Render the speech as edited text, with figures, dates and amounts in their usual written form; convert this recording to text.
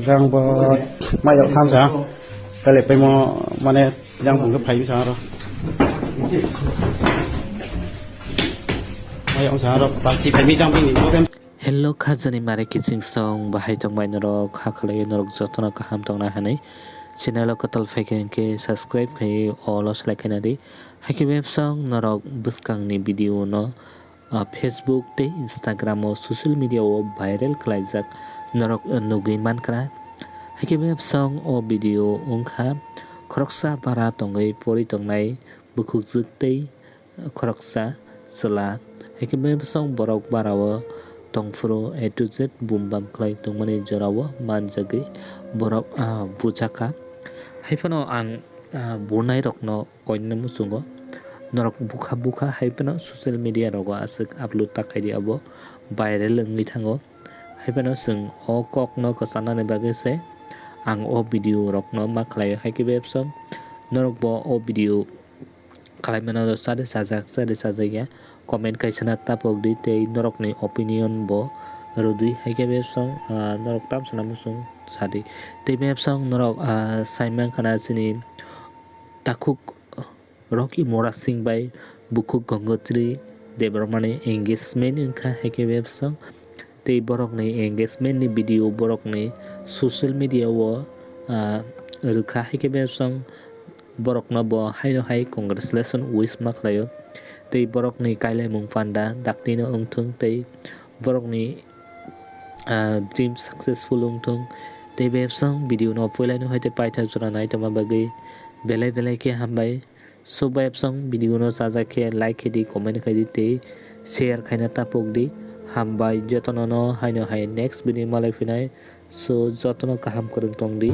yang mai dậu tham gia cái lệ phải mà này yang cũng cái phải sao rồi mai dậu sao rồi bạn chỉ phải mi trong bên có cái Hello khazani mare kissing song bahai tongbai norok hakhalai norok jotona kaham tongna hanai channel katal fake ke subscribe khai all os like na di haki web song norok buskang ni video no Facebook te Instagram o social media o viral khlaijak norok nugui mankra haki web song o video ungkha khoroksa bara tongai pori tongnai bukhuk juktai khoroksa chwla haki web song borok barao tongfuro A to Z bumbam klai tongmani jorao manjagi borok bujaka haifano ang bunai rokno koinna musungo norok buka haifano social media rogo asik upload takai di abo viral ngli thango haifano sung o kokno kasana ne bage se ang o video rokno ma klai haiki websong norok bo o video kalai mano sade sajak ya comment kaisana tapok di tei norok ni opinion bo rudi haike websong norok tam sana musung sadi tei websong norok saimang kana sini takuk Rocky Singh by Rocky Gangotri debromani engagement ingka haike websong tei borok ni engagement ni video borok ni social media wo rukha haike websong borok no bo haino hai congratulation wish maklayo tei borok ni kailai mung panda dakni no ungthung tei borok ni dream successful ungthung tei websong video no poilai no hoite paitha jora nai toma bagi belai ke hambai so websong video no saja ke like ke di comment ke di tei share khaina tapok di hambai jotono no haino hai next video malai finai so jotono kaham korung tong di